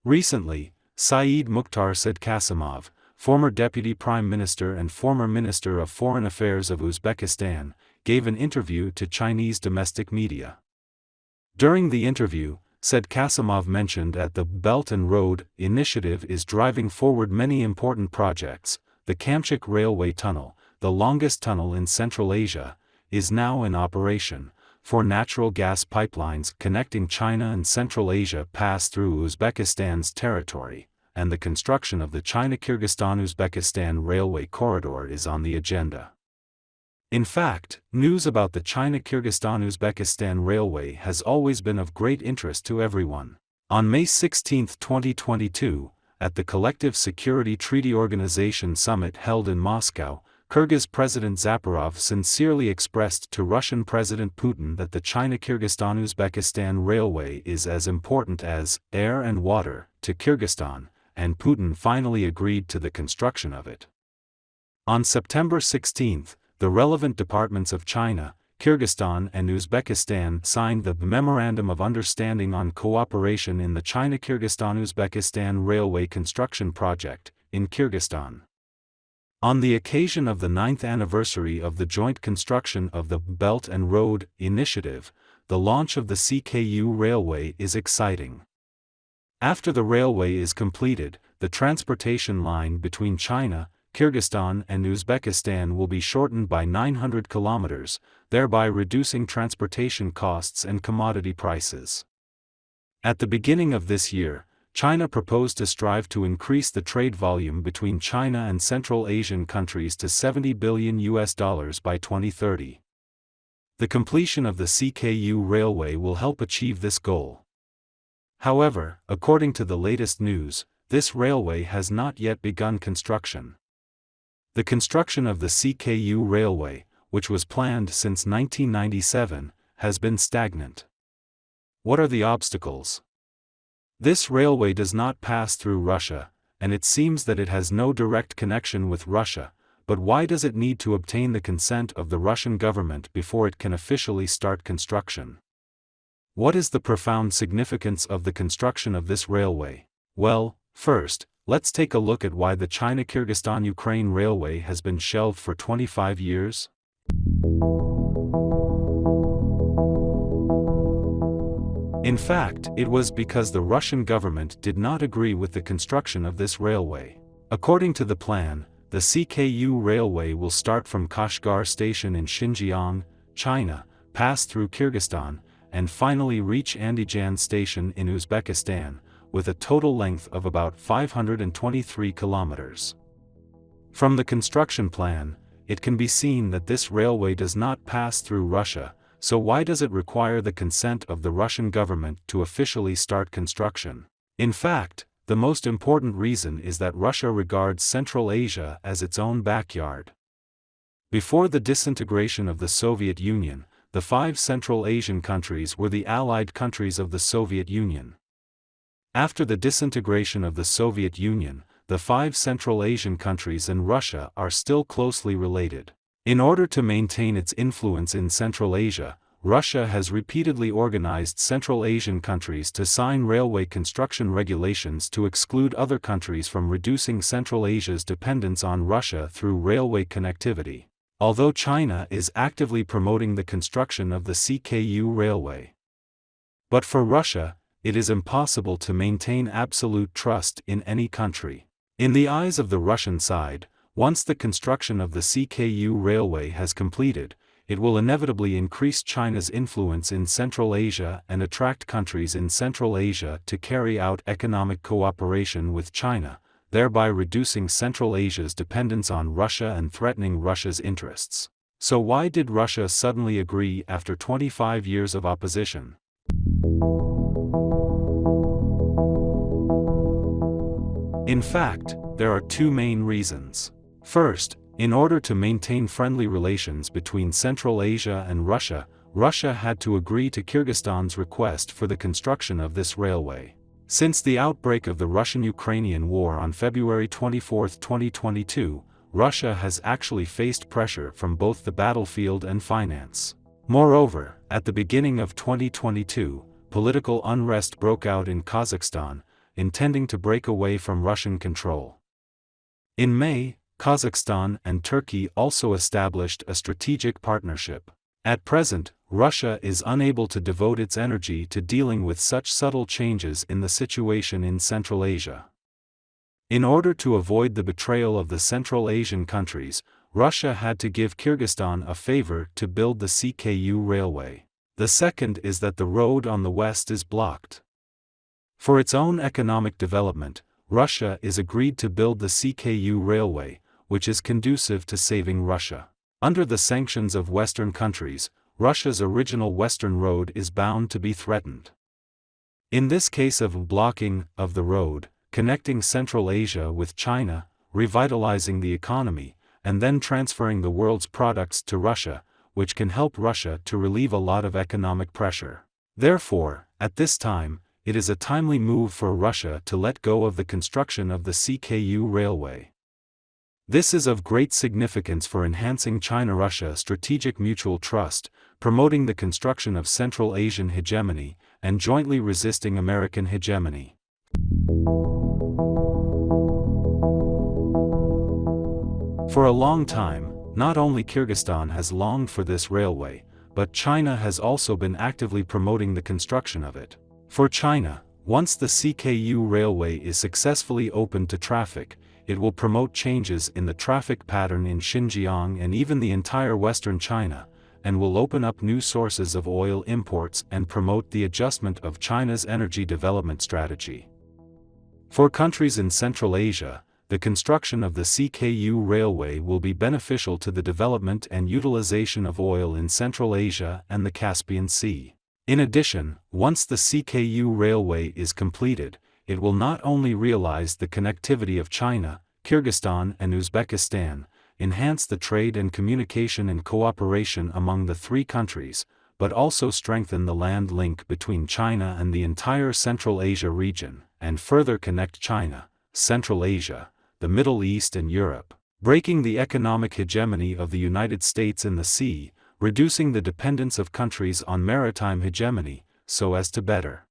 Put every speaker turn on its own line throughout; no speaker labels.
Recently, Sayid Mukhtar Saidkasimov, former Deputy Prime Minister and former Minister of Foreign Affairs of Uzbekistan, gave an interview to Chinese domestic media. During the interview, Saidkasimov mentioned that the Belt and Road Initiative is driving forward many important projects. The Kamchik Railway Tunnel, the longest tunnel in Central Asia, is now in operation. Four natural gas pipelines connecting China and Central Asia pass through Uzbekistan's territory, and the construction of the China-Kyrgyzstan-Uzbekistan Railway corridor is on the agenda. In fact, news about the China-Kyrgyzstan-Uzbekistan Railway has always been of great interest to everyone. On May 16, 2022, at the Collective Security Treaty Organization summit held in Moscow, Kyrgyz President Zhaparov sincerely expressed to Russian President Putin that the China-Kyrgyzstan-Uzbekistan Railway is as important as air and water to Kyrgyzstan, and Putin finally agreed to the construction of it. On September 16, the relevant departments of China, Kyrgyzstan and Uzbekistan signed the Memorandum of Understanding on Cooperation in the China-Kyrgyzstan-Uzbekistan Railway Construction Project, in Kyrgyzstan. On the occasion of the 9th anniversary of the joint construction of the Belt and Road Initiative, the launch of the CKU Railway is exciting. After the railway is completed, the transportation line between China, Kyrgyzstan and Uzbekistan will be shortened by 900 kilometers, thereby reducing transportation costs and commodity prices. At the beginning of this year, China proposed to strive to increase the trade volume between China and Central Asian countries to $70 billion by 2030. The completion of the CKU Railway will help achieve this goal. However, according to the latest news, this railway has not yet begun construction. The construction of the CKU Railway, which was planned since 1997, has been stagnant. What are the obstacles? This railway does not pass through Russia, and it seems that it has no direct connection with Russia, but why does it need to obtain the consent of the Russian government before it can officially start construction? What is the profound significance of the construction of this railway? Well, first, let's take a look at why the China-Kyrgyzstan-Ukraine Railway has been shelved for 25 years. In fact, it was because the Russian government did not agree with the construction of this railway. According to the plan, the CKU Railway will start from Kashgar Station in Xinjiang, China, pass through Kyrgyzstan, and finally reach Andijan Station in Uzbekistan, with a total length of about 523 kilometers. From the construction plan, it can be seen that this railway does not pass through Russia, so why does it require the consent of the Russian government to officially start construction? In fact, the most important reason is that Russia regards Central Asia as its own backyard. Before the disintegration of the Soviet Union, the 5 Central Asian countries were the allied countries of the Soviet Union. After the disintegration of the Soviet Union, the 5 Central Asian countries and Russia are still closely related. In order to maintain its influence in Central Asia, Russia has repeatedly organized Central Asian countries to sign railway construction regulations to exclude other countries from reducing Central Asia's dependence on Russia through railway connectivity. Although China is actively promoting the construction of the CKU Railway. But for Russia, it is impossible to maintain absolute trust in any country. In the eyes of the Russian side, once the construction of the CKU Railway has completed, it will inevitably increase China's influence in Central Asia and attract countries in Central Asia to carry out economic cooperation with China, thereby reducing Central Asia's dependence on Russia and threatening Russia's interests. So why did Russia suddenly agree after 25 years of opposition? In fact, there are 2 main reasons. First, in order to maintain friendly relations between Central Asia and Russia, Russia had to agree to Kyrgyzstan's request for the construction of this railway. Since the outbreak of the Russian-Ukrainian War on February 24, 2022, Russia has actually faced pressure from both the battlefield and finance. Moreover, at the beginning of 2022, political unrest broke out in Kazakhstan, intending to break away from Russian control. In May, Kazakhstan and Turkey also established a strategic partnership. At present, Russia is unable to devote its energy to dealing with such subtle changes in the situation in Central Asia. In order to avoid the betrayal of the Central Asian countries, Russia had to give Kyrgyzstan a favor to build the CKU Railway. The second is that the road on the west is blocked. For its own economic development, Russia is agreed to build the CKU Railway, which is conducive to saving Russia. Under the sanctions of Western countries, Russia's original Western road is bound to be threatened. In this case of blocking of the road, connecting Central Asia with China, revitalizing the economy, and then transferring the world's products to Russia, which can help Russia to relieve a lot of economic pressure. Therefore, at this time, it is a timely move for Russia to let go of the construction of the CKU Railway. This is of great significance for enhancing China-Russia strategic mutual trust, promoting the construction of Central Asian hegemony, and jointly resisting American hegemony. For a long time, not only Kyrgyzstan has longed for this railway, but China has also been actively promoting the construction of it. For China, once the CKU Railway is successfully opened to traffic, it will promote changes in the traffic pattern in Xinjiang and even the entire Western China, and will open up new sources of oil imports and promote the adjustment of China's energy development strategy. For countries in Central Asia, the construction of the CKU Railway will be beneficial to the development and utilization of oil in Central Asia and the Caspian Sea. In addition, once the CKU Railway is completed, it will not only realize the connectivity of China, Kyrgyzstan and Uzbekistan, enhance the trade and communication and cooperation among the three countries, but also strengthen the land link between China and the entire Central Asia region, and further connect China, Central Asia, the Middle East and Europe, breaking the economic hegemony of the United States in the sea, reducing the dependence of countries on maritime hegemony, so as to better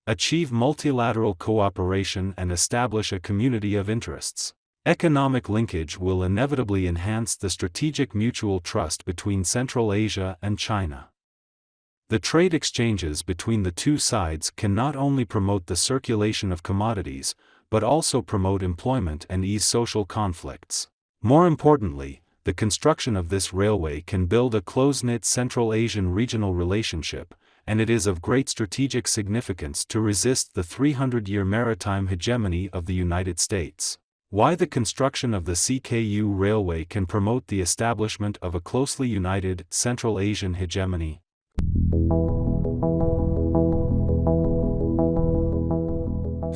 achieve multilateral cooperation and establish a community of interests. Economic linkage will inevitably enhance the strategic mutual trust between Central Asia and China. The trade exchanges between the two sides can not only promote the circulation of commodities, but also promote employment and ease social conflicts. More importantly, the construction of this railway can build a close-knit Central Asian regional relationship, and it is of great strategic significance to resist the 300-year maritime hegemony of the United States. Why the construction of the CKU Railway can promote the establishment of a closely united Central Asian hegemony.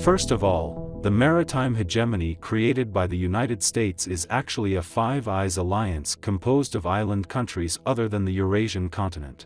First of all, the maritime hegemony created by the United States is actually a Five Eyes alliance composed of island countries other than the Eurasian continent.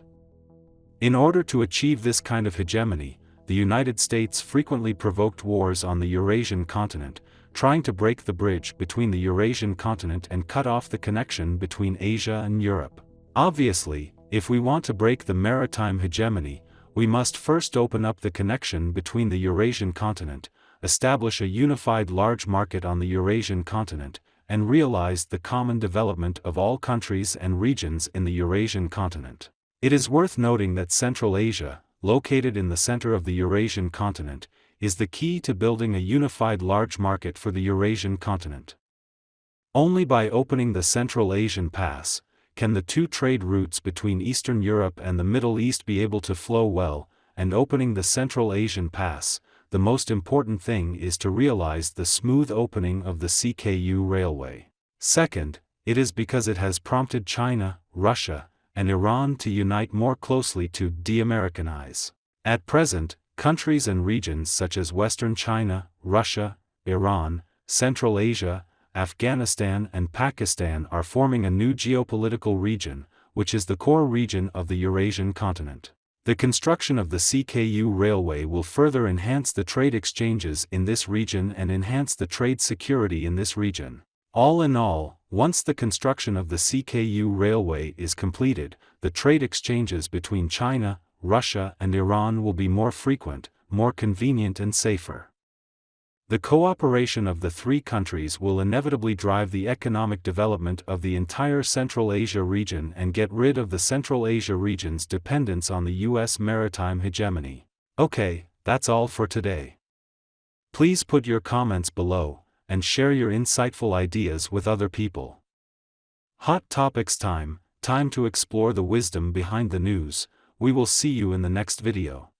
In order to achieve this kind of hegemony, the United States frequently provoked wars on the Eurasian continent, trying to break the bridge between the Eurasian continent and cut off the connection between Asia and Europe. Obviously, if we want to break the maritime hegemony, we must first open up the connection between the Eurasian continent, establish a unified large market on the Eurasian continent, and realize the common development of all countries and regions in the Eurasian continent. It is worth noting that Central Asia, located in the center of the Eurasian continent, is the key to building a unified large market for the Eurasian continent. Only by opening the Central Asian Pass, can the two trade routes between Eastern Europe and the Middle East be able to flow well, and opening the Central Asian Pass, the most important thing is to realize the smooth opening of the CKU Railway. Second, it is because it has prompted China, Russia, and Iran to unite more closely to de-Americanize. At present, countries and regions such as Western China, Russia, Iran, Central Asia, Afghanistan and Pakistan are forming a new geopolitical region, which is the core region of the Eurasian continent. The construction of the CKU Railway will further enhance the trade exchanges in this region and enhance the trade security in this region. All in all, once the construction of the CKU Railway is completed, the trade exchanges between China, Russia and Iran will be more frequent, more convenient and safer. The cooperation of the three countries will inevitably drive the economic development of the entire Central Asia region and get rid of the Central Asia region's dependence on the U.S. maritime hegemony. Okay, that's all for today. Please put your comments below, and share your insightful ideas with other people. Hot Topics time to explore the wisdom behind the news. We will see you in the next video.